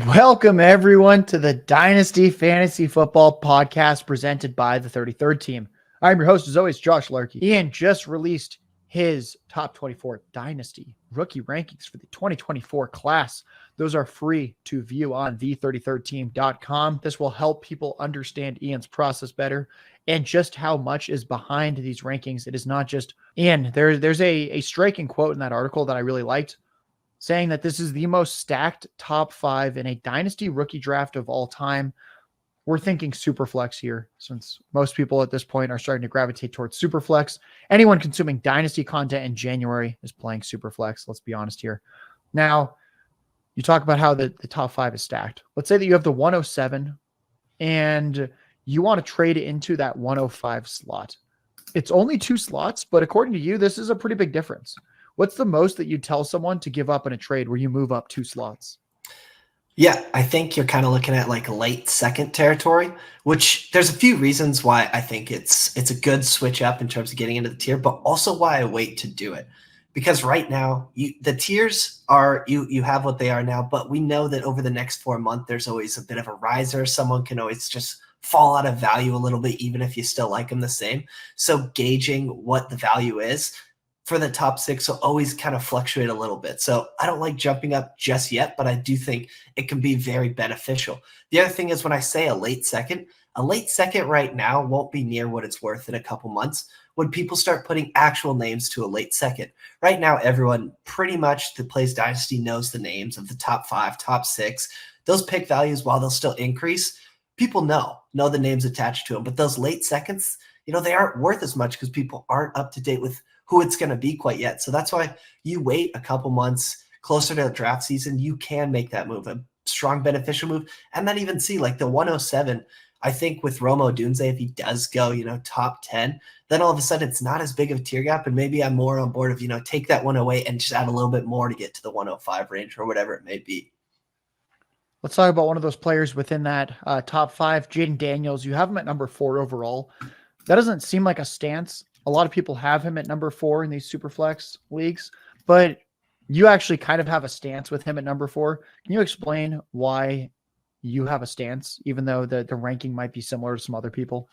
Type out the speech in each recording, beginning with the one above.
Welcome, everyone, to the Dynasty Fantasy Football Podcast presented by the 33rd Team. I'm your host, as always, Josh Larky. Ian just released his top 24 Dynasty rookie rankings for the 2024 class. Those are free to view on the33rdteam.com. This will help people understand Ian's process better and just how much is behind these rankings. It is not just Ian. There's a striking quote in that article that I really liked, saying that this is the most stacked top 5 in a dynasty rookie draft of all time. We're thinking Superflex here, since most people at this point are starting to gravitate towards Superflex. Anyone consuming dynasty content in January is playing Superflex. Let's be honest here. Now, you talk about how the top 5 is stacked. Let's say that you have the 107 and you want to trade it into that 105 slot. It's only 2 slots, but according to you, this is a pretty big difference. What's the most that you tell someone to give up in a trade where you move up 2 slots? Yeah, I think you're kind of looking at like late second territory, which there's a few reasons why I think it's a good switch up in terms of getting into the tier, but also why I wait to do it. Because right now, the tiers are, you have what they are now, but we know that over the next 4 months, there's always a bit of a riser. Someone can always just fall out of value a little bit, even if you still like them the same. So gauging what the value is for the top 6 will always kind of fluctuate a little bit. So I don't like jumping up just yet, but I do think it can be very beneficial. The other thing is when I say a late second right now won't be near what it's worth in a couple months when people start putting actual names to a late second. Right now, everyone pretty much that plays Dynasty knows the names of the top 5, top 6. Those pick values, while they'll still increase, people know the names attached to them. But those late seconds, they aren't worth as much because people aren't up to date with who it's going to be quite yet. So that's why you wait a couple months closer to the draft season. You can make that move, a strong beneficial move, and then even see like the 107. I think with Romo Dunze, if he does go, top 10, then all of a sudden it's not as big of a tier gap. And maybe I'm more on board of, take that 108 and just add a little bit more to get to the 105 range or whatever it may be. Let's talk about one of those players within that top 5, Jayden Daniels. You have him at number 4 overall. That doesn't seem like a stance. A lot of people have him at number 4 in these Superflex leagues, but you actually kind of have a stance with him at number 4. Can you explain why you have a stance, even though the ranking might be similar to some other people?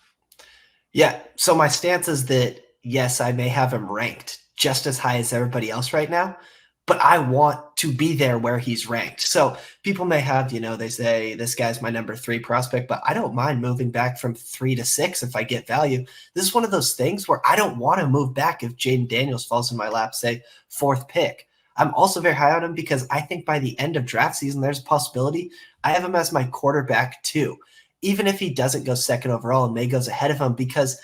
Yeah. So my stance is that, yes, I may have him ranked just as high as everybody else right now, but I want to be there where he's ranked. So people may have, they say this guy's my number 3 prospect, but I don't mind moving back from 3 to 6 if I get value. This is one of those things where I don't want to move back if Jayden Daniels falls in my lap, say 4th pick. I'm also very high on him because I think by the end of draft season, there's a possibility I have him as my quarterback too, even if he doesn't go 2nd overall and May goes ahead of him because,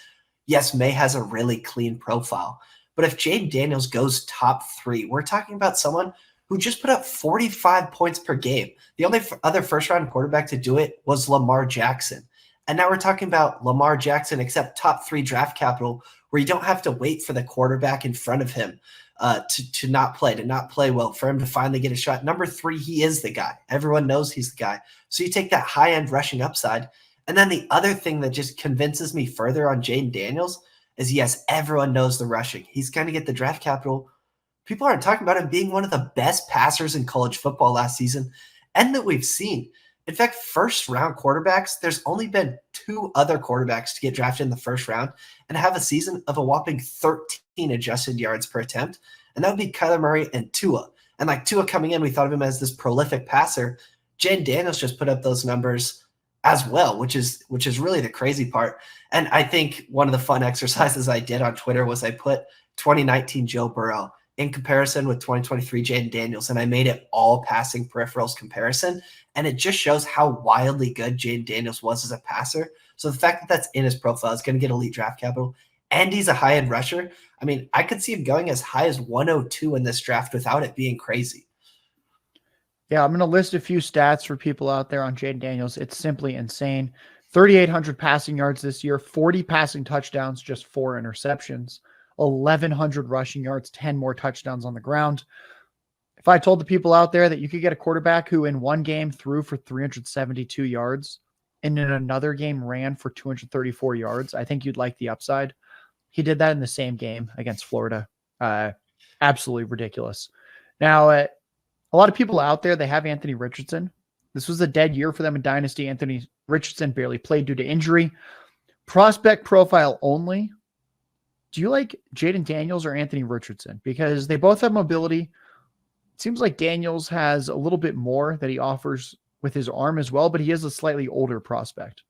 yes, May has a really clean profile. But if Jayden Daniels goes top 3, we're talking about someone who just put up 45 points per game. The only other first-round quarterback to do it was Lamar Jackson. And now we're talking about Lamar Jackson, except top 3 draft capital, where you don't have to wait for the quarterback in front of him to not play well, for him to finally get a shot. Number 3, he is the guy. Everyone knows he's the guy. So you take that high-end rushing upside. And then the other thing that just convinces me further on Jayden Daniels is, yes, everyone knows the rushing. He's going to get the draft capital. People aren't talking about him being one of the best passers in college football last season and that we've seen. In fact, first-round quarterbacks, there's only been 2 other quarterbacks to get drafted in the first round and have a season of a whopping 13 adjusted yards per attempt, and that would be Kyler Murray and Tua. And like Tua coming in, we thought of him as this prolific passer. Jayden Daniels just put up those numbers as well, which is really the crazy part. And I think one of the fun exercises I did on Twitter was I put 2019 Joe Burrow in comparison with 2023 Jayden Daniels, and I made it all passing peripherals comparison. And it just shows how wildly good Jayden Daniels was as a passer. So the fact that that's in his profile is going to get elite draft capital, and he's a high-end rusher. I mean, I could see him going as high as 102 in this draft without it being crazy. Yeah, I'm going to list a few stats for people out there on Jayden Daniels. It's simply insane. 3,800 passing yards this year, 40 passing touchdowns, just 4 interceptions, 1,100 rushing yards, 10 more touchdowns on the ground. If I told the people out there that you could get a quarterback who in one game threw for 372 yards and in another game ran for 234 yards, I think you'd like the upside. He did that in the same game against Florida. Absolutely ridiculous. Now, a lot of people out there, they have Anthony Richardson. This was a dead year for them in Dynasty. Anthony Richardson barely played due to injury. Prospect profile only. Do you like Jayden Daniels or Anthony Richardson? Because they both have mobility. It seems like Daniels has a little bit more that he offers with his arm as well, but he is a slightly older prospect.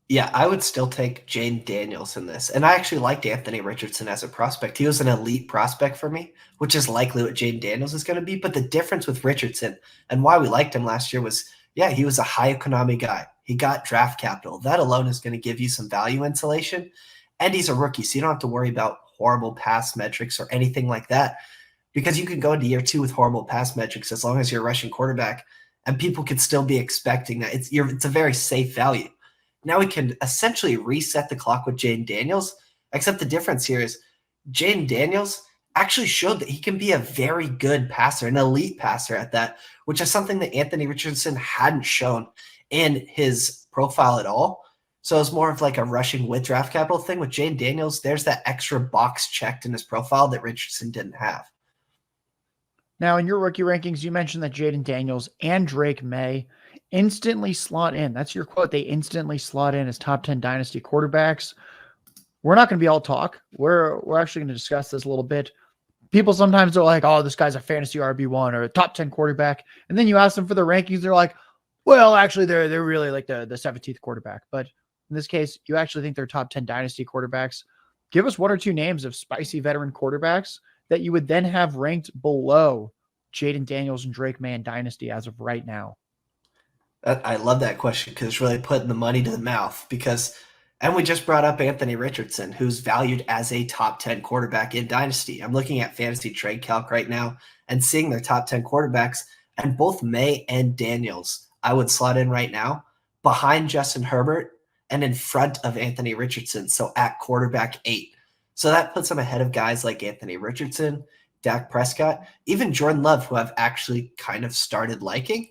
Yeah, I would still take Jayden Daniels in this. And I actually liked Anthony Richardson as a prospect. He was an elite prospect for me, which is likely what Jayden Daniels is going to be. But the difference with Richardson and why we liked him last year was, yeah, he was a high economy guy. He got draft capital. That alone is going to give you some value insulation. And he's a rookie, so you don't have to worry about horrible pass metrics or anything like that. Because you can go into year 2 with horrible pass metrics as long as you're a rushing quarterback, and people could still be expecting that. It's a very safe value. Now we can essentially reset the clock with Jayden Daniels, except the difference here is Jayden Daniels actually showed that he can be a very good passer, an elite passer at that, which is something that Anthony Richardson hadn't shown in his profile at all. So it's more of like a rushing with draft capital thing. With Jayden Daniels, there's that extra box checked in his profile that Richardson didn't have. Now, in your rookie rankings, you mentioned that Jayden Daniels and Drake May instantly slot in. That's your quote. They instantly slot in as top 10 dynasty quarterbacks. We're not going to be all talk. We're actually going to discuss this a little bit. People sometimes are like, oh, this guy's a fantasy RB1 or a top 10 quarterback. And then you ask them for the rankings. They're like, well, actually, they're really like the 17th quarterback. But in this case, you actually think they're top 10 dynasty quarterbacks. Give us one or two names of spicy veteran quarterbacks that you would then have ranked below Jayden Daniels and Drake May in Dynasty as of right now. I love that question because it's really putting the money to the mouth and we just brought up Anthony Richardson, who's valued as a top 10 quarterback in Dynasty. I'm looking at Fantasy Trade Calc right now and seeing their top 10 quarterbacks, and both May and Daniels I would slot in right now behind Justin Herbert and in front of Anthony Richardson, so at quarterback 8. So that puts him ahead of guys like Anthony Richardson, Dak Prescott, even Jordan Love, who I've actually kind of started liking,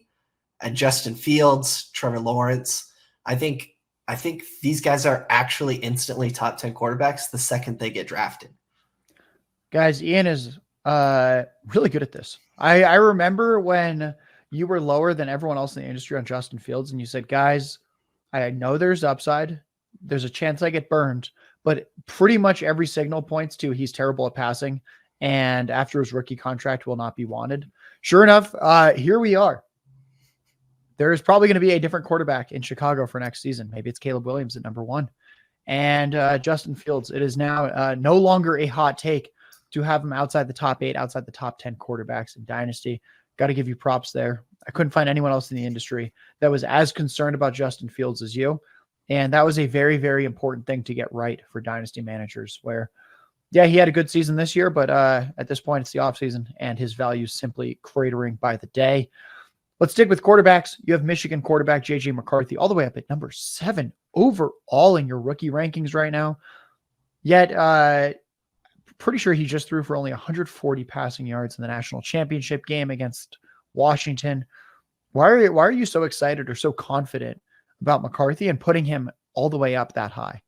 and Justin Fields, Trevor Lawrence. I think these guys are actually instantly top 10 quarterbacks the second they get drafted. Guys, Ian is really good at this. I remember when you were lower than everyone else in the industry on Justin Fields, and you said, guys, I know there's upside. There's a chance I get burned, but pretty much every signal points to he's terrible at passing, and after his rookie contract will not be wanted. Sure enough, here we are. There is probably going to be a different quarterback in Chicago for next season. Maybe it's Caleb Williams at number 1. And Justin Fields, it is now no longer a hot take to have him outside the top 8, outside the top 10 quarterbacks in Dynasty. Got to give you props there. I couldn't find anyone else in the industry that was as concerned about Justin Fields as you. And that was a very, very important thing to get right for Dynasty managers where, yeah, he had a good season this year, but at this point it's the offseason and his value is simply cratering by the day. Let's stick with quarterbacks. You have Michigan quarterback J.J. McCarthy all the way up at number 7 overall in your rookie rankings right now. Yet, pretty sure he just threw for only 140 passing yards in the national championship game against Washington. Why are you so excited or so confident about McCarthy and putting him all the way up that high?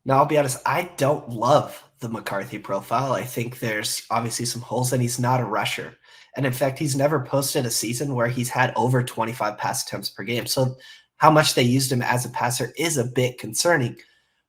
Now, I'll be honest, I don't love the McCarthy profile. I think there's obviously some holes, and he's not a rusher. And in fact, he's never posted a season where he's had over 25 pass attempts per game. So how much they used him as a passer is a bit concerning.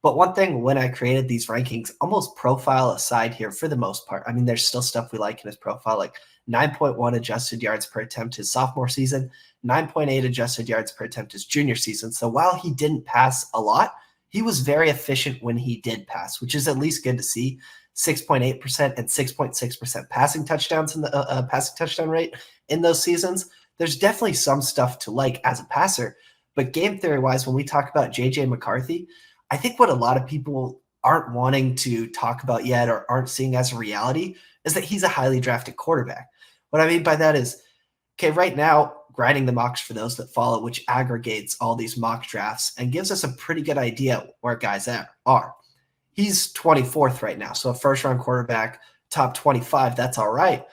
But one thing when I created these rankings, almost profile aside here for the most part, I mean, there's still stuff we like in his profile, like 9.1 adjusted yards per attempt his sophomore season, 9.8 adjusted yards per attempt his junior season. So while he didn't pass a lot, he was very efficient when he did pass, which is at least good to see. 6.8% and 6.6% passing touchdowns in the passing touchdown rate in those seasons. There's definitely some stuff to like as a passer, but game theory wise, when we talk about JJ McCarthy, I think what a lot of people aren't wanting to talk about yet or aren't seeing as a reality is that he's a highly drafted quarterback. What I mean by that is, okay, right now, grinding the mocks for those that follow, which aggregates all these mock drafts and gives us a pretty good idea where guys are. He's 24th right now. So a first-round quarterback, top 25, that's all right.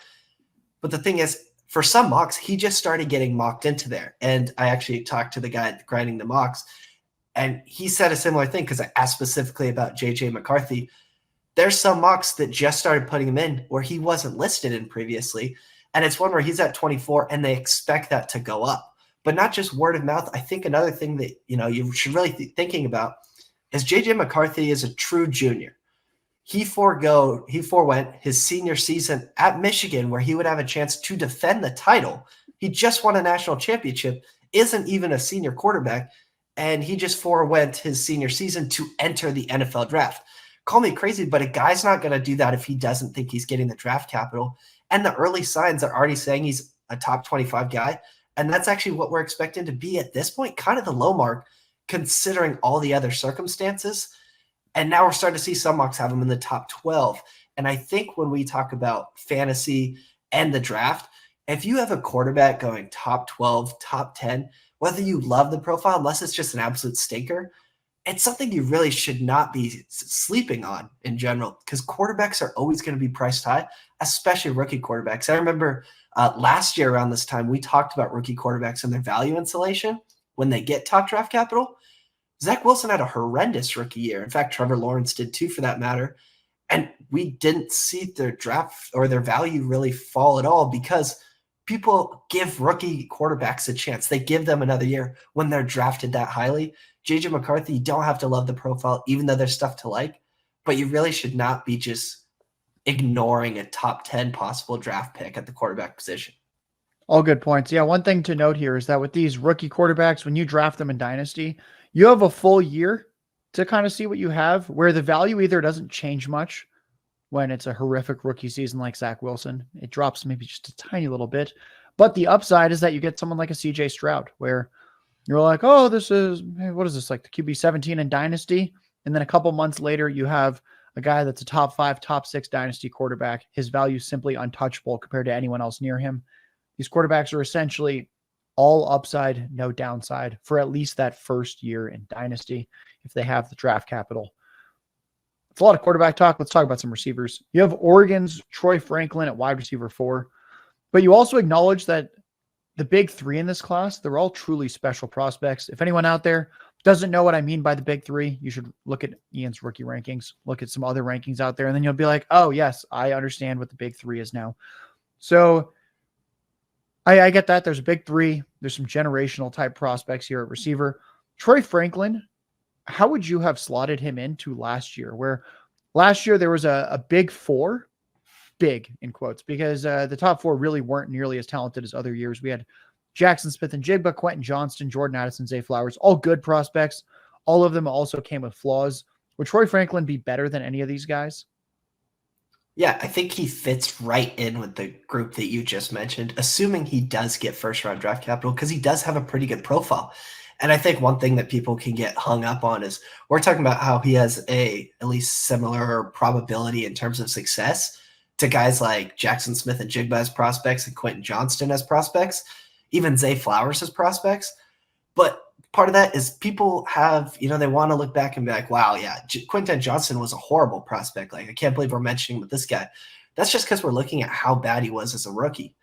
But the thing is, for some mocks, he just started getting mocked into there. And I actually talked to the guy grinding the mocks, and he said a similar thing because I asked specifically about J.J. McCarthy. There's some mocks that just started putting him in where he wasn't listed in previously. And it's one where he's at 24, and they expect that to go up. but not just word of mouth. I think another thing that, you should really be thinking about is JJ McCarthy is a true junior. He forewent his senior season at Michigan where he would have a chance to defend the title. He just won a national championship, isn't even a senior quarterback, and he just forewent his senior season to enter the NFL draft. Call me crazy, but a guy's not going to do that if he doesn't think he's getting the draft capital. And the early signs are already saying he's a top 25 guy. And that's actually what we're expecting to be at this point, kind of the low mark, considering all the other circumstances. And now we're starting to see some mocks have him in the top 12. And I think when we talk about fantasy and the draft, if you have a quarterback going top 12, top 10, whether you love the profile, unless it's just an absolute stinker, it's something you really should not be sleeping on in general, because quarterbacks are always going to be priced high, especially rookie quarterbacks. I remember last year around this time, we talked about rookie quarterbacks and their value insulation when they get top draft capital. Zach Wilson had a horrendous rookie year. In fact, Trevor Lawrence did too, for that matter. And we didn't see their draft or their value really fall at all because people give rookie quarterbacks a chance. They give them another year when they're drafted that highly. JJ McCarthy, you don't have to love the profile, even though there's stuff to like, but you really should not be just ignoring a top 10 possible draft pick at the quarterback position. All good points. Yeah, one thing to note here is that with these rookie quarterbacks, when you draft them in Dynasty, you have a full year to kind of see what you have, where the value either doesn't change much when it's a horrific rookie season like Zach Wilson. It drops maybe just a tiny little bit. But the upside is that you get someone like a CJ Stroud, where you're like, oh, this is, what is this, like the QB 17 in Dynasty? And then a couple months later, you have a guy that's a top 5, top 6 Dynasty quarterback. His value is simply untouchable compared to anyone else near him. These quarterbacks are essentially all upside, no downside for at least that first year in Dynasty if they have the draft capital. It's a lot of quarterback talk. Let's talk about some receivers. You have Oregon's Troy Franklin at wide receiver 4, but you also acknowledge that the big 3 in this class, they're all truly special prospects. If anyone out there doesn't know what I mean by the big 3, you should look at Ian's rookie rankings, look at some other rankings out there, and then you'll be like, oh, yes, I understand what the big 3 is now. So I get that. There's a big 3. There's some generational type prospects here at receiver. Troy Franklin, how would you have slotted him into last year? Where last year there was a big 4, big in quotes, because the top 4 really weren't nearly as talented as other years. We had Jackson Smith and Jigba, Quentin Johnston, Jordan Addison, Zay Flowers, all good prospects. All of them also came with flaws. Would Troy Franklin be better than any of these guys? Yeah, I think he fits right in with the group that you just mentioned, assuming he does get first-round draft capital, because he does have a pretty good profile. And I think one thing that people can get hung up on is we're talking about how he has at least similar probability in terms of success to guys like Jackson Smith and Jigba as prospects and Quentin Johnston as prospects, even Zay Flowers as prospects. But part of that is people have, they want to look back and be like, wow, yeah, Quentin Johnston was a horrible prospect. Like, I can't believe we're mentioning with this guy. That's just because we're looking at how bad he was as a rookie.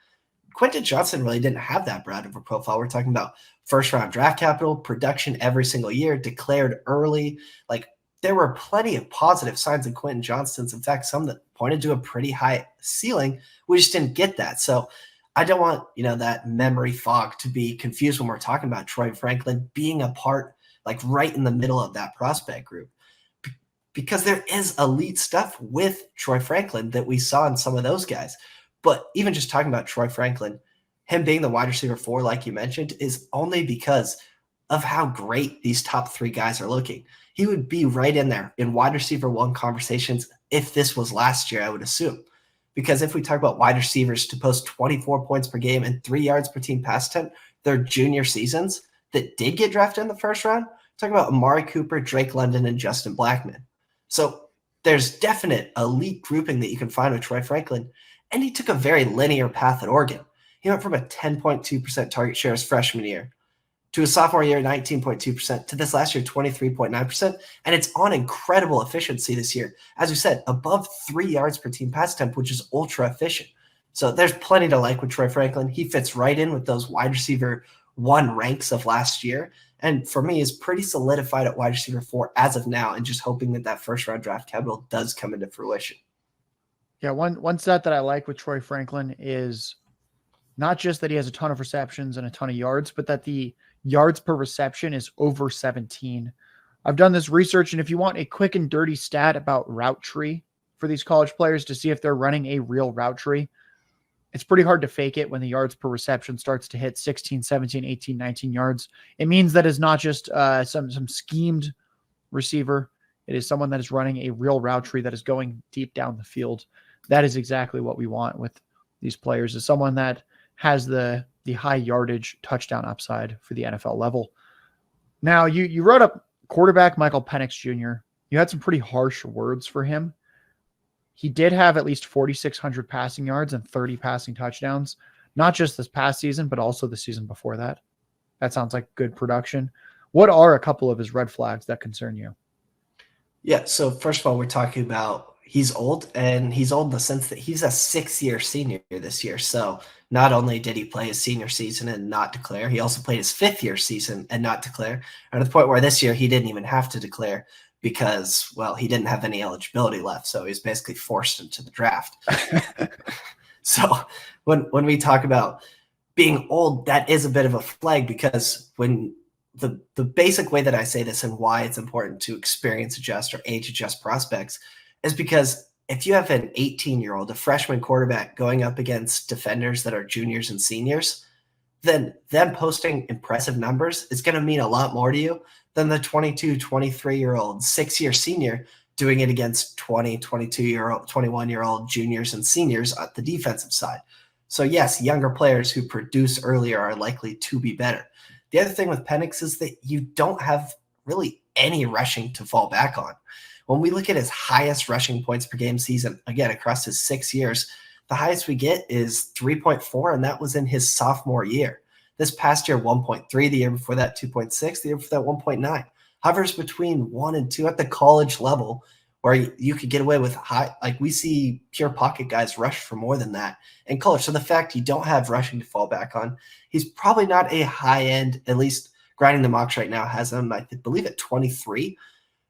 Quentin Johnston really didn't have that bad of a profile. We're talking about first-round draft capital, production every single year, declared early. Like, there were plenty of positive signs in Quentin Johnston's. In fact, some that pointed to a pretty high ceiling. We just didn't get that. So I don't want, that memory fog to be confused when we're talking about Troy Franklin being a part, like right in the middle of that prospect group. Because there is elite stuff with Troy Franklin that we saw in some of those guys. But even just talking about Troy Franklin, him being the wide receiver 4, like you mentioned, is only because of how great these top 3 guys are looking. He would be right in there in wide receiver 1 conversations if this was last year, I would assume. Because if we talk about wide receivers to post 24 points per game and 3 yards per team pass attempt, their junior seasons that did get drafted in the first round, talking about Amari Cooper, Drake London, and Justin Blackmon. So there's definite elite grouping that you can find with Troy Franklin. And he took a very linear path at Oregon. He went from a 10.2% target share his freshman year to his sophomore year, 19.2%, to this last year, 23.9%. And it's on incredible efficiency this year. As we said, above 3 yards per team pass attempt, which is ultra efficient. So there's plenty to like with Troy Franklin. He fits right in with those wide receiver 1 ranks of last year. And for me, is pretty solidified at wide receiver 4 as of now, and just hoping that first round draft capital does come into fruition. Yeah, one stat that I like with Troy Franklin is not just that he has a ton of receptions and a ton of yards, but that the yards per reception is over 17. I've done this research, and if you want a quick and dirty stat about route tree for these college players to see if they're running a real route tree, it's pretty hard to fake it when the yards per reception starts to hit 16, 17, 18, 19 yards. It means that it's not just some schemed receiver. It is someone that is running a real route tree that is going deep down the field. That is exactly what we want with these players, is someone that has the high yardage touchdown upside for the NFL level. Now, you wrote up quarterback Michael Penix Jr. You had some pretty harsh words for him. He did have at least 4,600 passing yards and 30 passing touchdowns, not just this past season, but also the season before that. That sounds like good production. What are a couple of his red flags that concern you? Yeah, so first of all, we're talking about he's old, and he's old in the sense that he's a 6-year senior this year. So not only did he play his senior season and not declare, he also played his 5th-year season and not declare. And at the point where this year he didn't even have to declare because, well, he didn't have any eligibility left. So he's basically forced into the draft. So when we talk about being old, that is a bit of a flag, because when the basic way that I say this and why it's important to experience adjust or age adjust prospects is because if you have an 18-year-old, a freshman quarterback going up against defenders that are juniors and seniors, then them posting impressive numbers is going to mean a lot more to you than the 22, 23-year-old, 6-year senior doing it against 20, 22-year-old, 21-year-old juniors and seniors at the defensive side. So yes, younger players who produce earlier are likely to be better. The other thing with Penix is that you don't have really any rushing to fall back on. When we look at his highest rushing points per game season, again, across his 6 years, the highest we get is 3.4, and that was in his sophomore year. This past year, 1.3, the year before that, 2.6, the year before that, 1.9. Hovers between 1 and 2 at the college level, where you could get away with high, like we see pure pocket guys rush for more than that in college. So the fact you don't have rushing to fall back on, he's probably not a high end, at least grinding the mocks right now has him, I believe, at 23,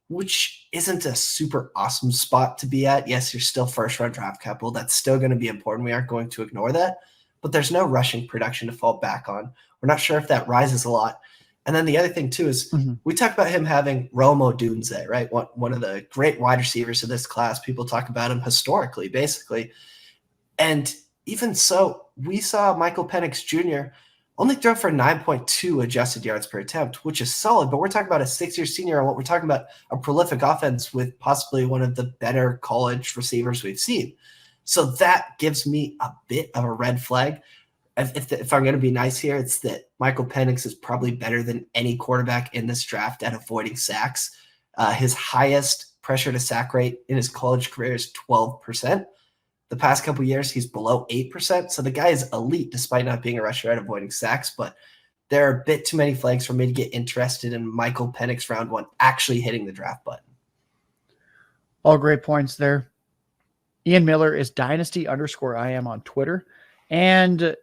which isn't a super awesome spot to be at. Yes, you're still first round draft capital. That's still going to be important. We aren't going to ignore that, but there's no rushing production to fall back on. We're not sure if that rises a lot. And then the other thing too is we talk about him having Rome Odunze, right? One of the great wide receivers of this class. People talk about him historically, basically. And even so, we saw Michael Penix Jr. only throw for 9.2 adjusted yards per attempt, which is solid. But we're talking about a 6-year senior, and what we're talking about a prolific offense with possibly one of the better college receivers we've seen. So that gives me a bit of a red flag. If I'm going to be nice here, it's that Michael Penix is probably better than any quarterback in this draft at avoiding sacks. His highest pressure to sack rate in his college career is 12%. The past couple of years, he's below 8%. So the guy is elite despite not being a rusher at avoiding sacks. But there are a bit too many flags for me to get interested in Michael Penix round 1 actually hitting the draft button. All great points there. Ian Miller is Dynasty_IM on Twitter. And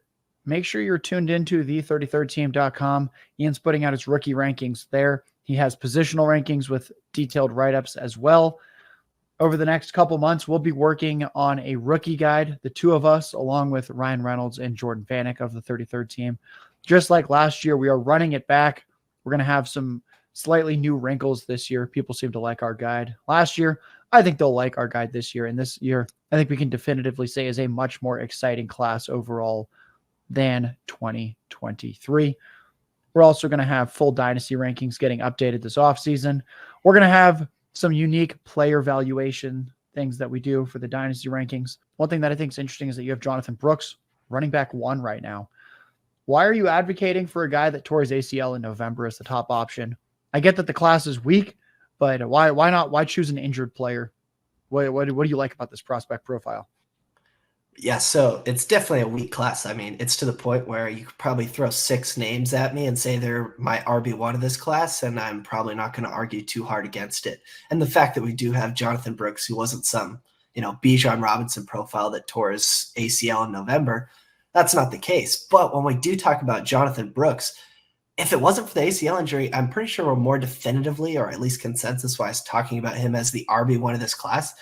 make sure you're tuned into the33rdteam.com. Ian's putting out his rookie rankings there. He has positional rankings with detailed write-ups as well. Over the next couple months, we'll be working on a rookie guide, the two of us, along with Ryan Reynolds and Jordan Vanek of the 33rd team. Just like last year, we are running it back. We're going to have some slightly new wrinkles this year. People seem to like our guide last year. I think they'll like our guide this year. And this year, I think we can definitively say is a much more exciting class overall than 2023. We're also going to have full dynasty rankings getting updated this offseason. We're going to have some unique player valuation things that we do for the dynasty rankings. One thing that I think is interesting is that you have Jonathan Brooks, running back 1 right now. Why are you advocating for a guy that tore his ACL in November as the top option? I get that the class is weak, but why not? Why choose an injured player? What do you like about this prospect profile? Yeah, so it's definitely a weak class. I mean, it's to the point where you could probably throw 6 names at me and say they're my RB1 of this class, and I'm probably not going to argue too hard against it. And the fact that we do have Jonathan Brooks, who wasn't some, Bijan Robinson profile that tore his ACL in November, that's not the case. But when we do talk about Jonathan Brooks, if it wasn't for the ACL injury, I'm pretty sure we're more definitively, or at least consensus-wise, talking about him as the RB1 of this class.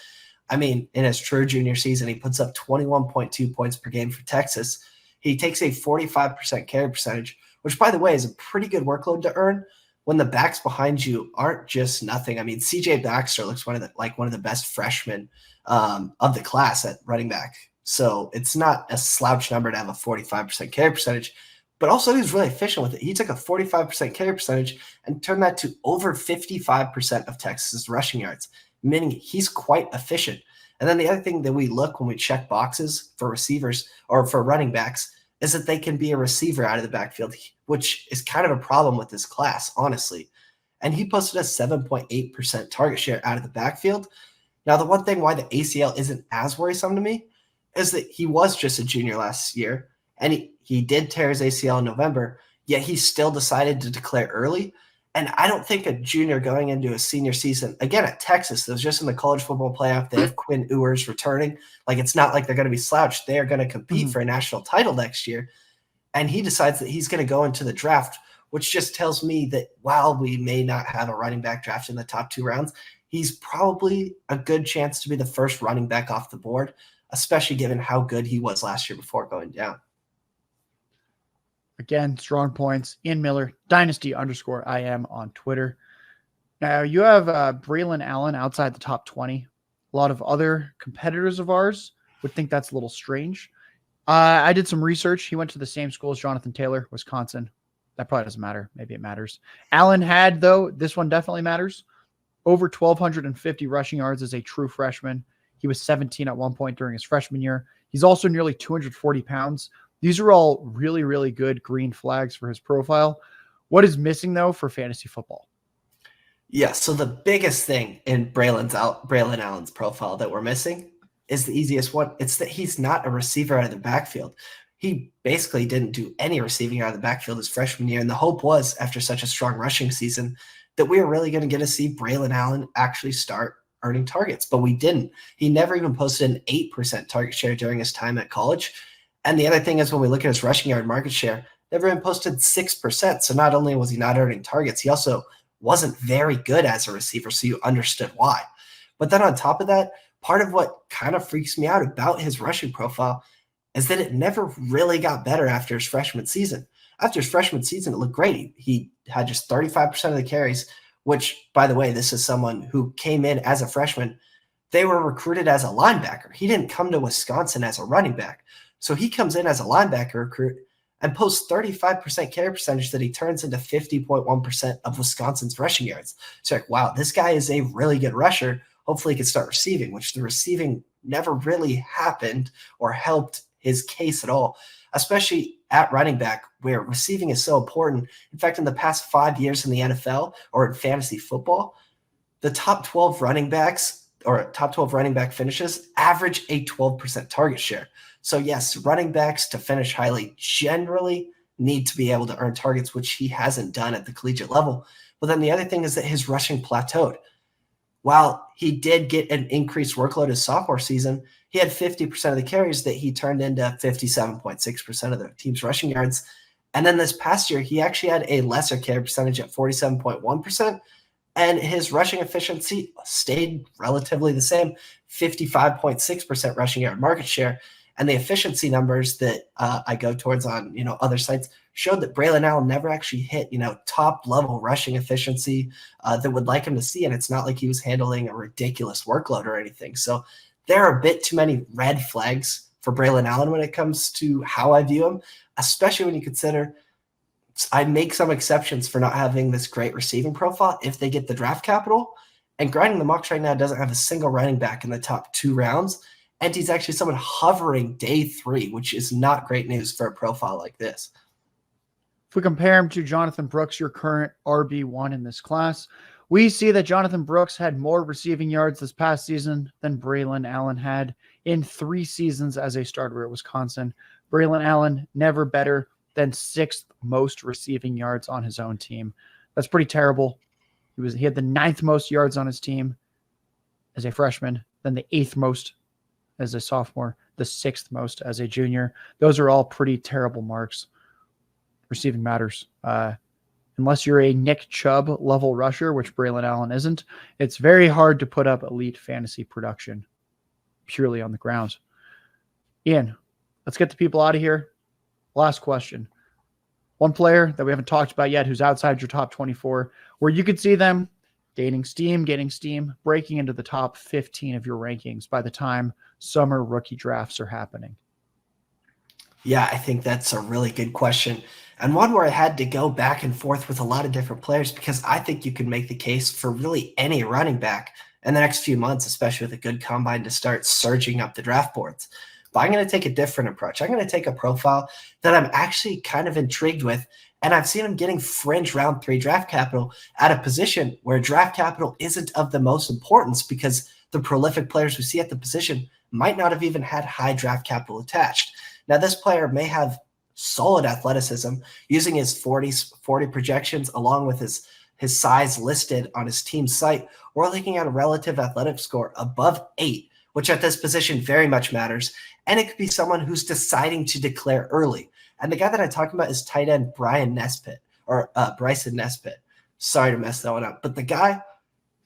I mean, in his true junior season, he puts up 21.2 points per game for Texas. He takes a 45% carry percentage, which, by the way, is a pretty good workload to earn when the backs behind you aren't just nothing. I mean, CJ Baxter looks one of the best freshmen of the class at running back. So it's not a slouch number to have a 45% carry percentage, but also he's really efficient with it. He took a 45% carry percentage and turned that to over 55% of Texas's rushing yards, meaning he's quite efficient. And then the other thing that we look when we check boxes for receivers or for running backs is that they can be a receiver out of the backfield, which is kind of a problem with this class, honestly. And he posted a 7.8% target share out of the backfield. Now, the one thing why the ACL isn't as worrisome to me is that he was just a junior last year, and he did tear his ACL in November, yet he still decided to declare early. And I don't think a junior going into a senior season, again, at Texas, that was just in the college football playoff, they have Quinn Ewers returning. Like, it's not like they're going to be slouched. They are going to compete for a national title next year. And he decides that he's going to go into the draft, which just tells me that while we may not have a running back draft in the top 2 rounds, he's probably a good chance to be the first running back off the board, especially given how good he was last year before going down. Again, strong points. Ian Miller, Dynasty_IM on Twitter. Now, you have Braylon Allen outside the top 20. A lot of other competitors of ours would think that's a little strange. I did some research. He went to the same school as Jonathan Taylor, Wisconsin. That probably doesn't matter. Maybe it matters. Allen had, though, this one definitely matters, over 1,250 rushing yards as a true freshman. He was 17 at one point during his freshman year. He's also nearly 240 pounds. These are all really, really good green flags for his profile. What is missing, though, for fantasy football? Yeah, so the biggest thing in Braylon Allen's profile that we're missing is the easiest one. It's that he's not a receiver out of the backfield. He basically didn't do any receiving out of the backfield his freshman year, and the hope was, after such a strong rushing season, that we were really going to get to see Braylon Allen actually start earning targets, but we didn't. He never even posted an 8% target share during his time at college. And the other thing is when we look at his rushing yard market share, never even posted 6%. So not only was he not earning targets, he also wasn't very good as a receiver, so you understood why. But then on top of that, part of what kind of freaks me out about his rushing profile is that it never really got better after his freshman season. After his freshman season, it looked great. He had just 35% of the carries, which, by the way, this is someone who came in as a freshman. They were recruited as a linebacker. He didn't come to Wisconsin as a running back. So he comes in as a linebacker recruit and posts 35% carry percentage that he turns into 50.1% of Wisconsin's rushing yards. So like, wow, this guy is a really good rusher. Hopefully he can start receiving, which the receiving never really happened or helped his case at all, especially at running back where receiving is so important. In fact, in the past 5 years in the NFL or in fantasy football, the top 12 running backs or top 12 running back finishes average a 12% target share. So yes, running backs to finish highly generally need to be able to earn targets, which he hasn't done at the collegiate level. But then the other thing is that his rushing plateaued. While he did get an increased workload his sophomore season, he had 50% of the carries that he turned into 57.6% of the team's rushing yards. And then this past year, he actually had a lesser carry percentage at 47.1%. And his rushing efficiency stayed relatively the same, 55.6% rushing yard market share. And the efficiency numbers that I go towards on other sites showed that Braylon Allen never actually hit top level rushing efficiency that would like him to see. And it's not like he was handling a ridiculous workload or anything. So there are a bit too many red flags for Braylon Allen when it comes to how I view him, especially when you consider I make some exceptions for not having this great receiving profile if they get the draft capital. And Grinding the Mocks right now doesn't have a single running back in the top 2 rounds. And he's actually someone hovering day 3, which is not great news for a profile like this. If we compare him to Jonathan Brooks, your current RB1 in this class, we see that Jonathan Brooks had more receiving yards this past season than Braylon Allen had in 3 seasons as a starter at Wisconsin. Braylon Allen never better than 6th most receiving yards on his own team. That's pretty terrible. He had the 9th most yards on his team as a freshman, then the 8th most as a sophomore, the 6th most as a junior. Those are all pretty terrible marks. Receiving matters. Unless you're a Nick Chubb level rusher, which Braylon Allen isn't, it's very hard to put up elite fantasy production purely on the ground. Ian, let's get the people out of here. Last question. One player that we haven't talked about yet who's outside your top 24, where you could see them gaining steam, breaking into the top 15 of your rankings by the time summer rookie drafts are happening. Yeah, I think that's a really good question. And one where I had to go back and forth with a lot of different players because I think you can make the case for really any running back in the next few months, especially with a good combine to start surging up the draft boards. But I'm going to take a different approach. I'm going to take a profile that I'm actually kind of intrigued with. And I've seen him getting fringe round 3 draft capital at a position where draft capital isn't of the most importance because the prolific players we see at the position might not have even had high draft capital attached. Now, this player may have solid athleticism using his 40 projections along with his size listed on his team site. We're looking at a relative athletic score above 8, which at this position very much matters. And it could be someone who's deciding to declare early. And the guy that I'm talking about is tight end Bryson Nesbitt. Sorry to mess that one up. But the guy,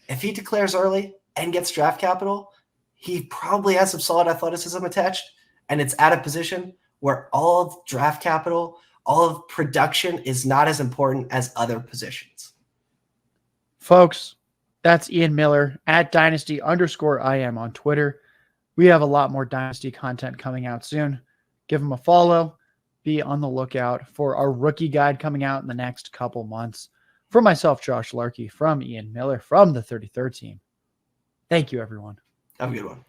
if he declares early and gets draft capital, he probably has some solid athleticism attached. And it's at a position where all of draft capital, all of production is not as important as other positions. Folks, that's Ian Miller at Dynasty_IM on Twitter. We have a lot more Dynasty content coming out soon. Give him a follow. Be on the lookout for our rookie guide coming out in the next couple months. For myself, Josh Larky, from Ian Miller, from the 33rd team. Thank you, everyone. Have a good one.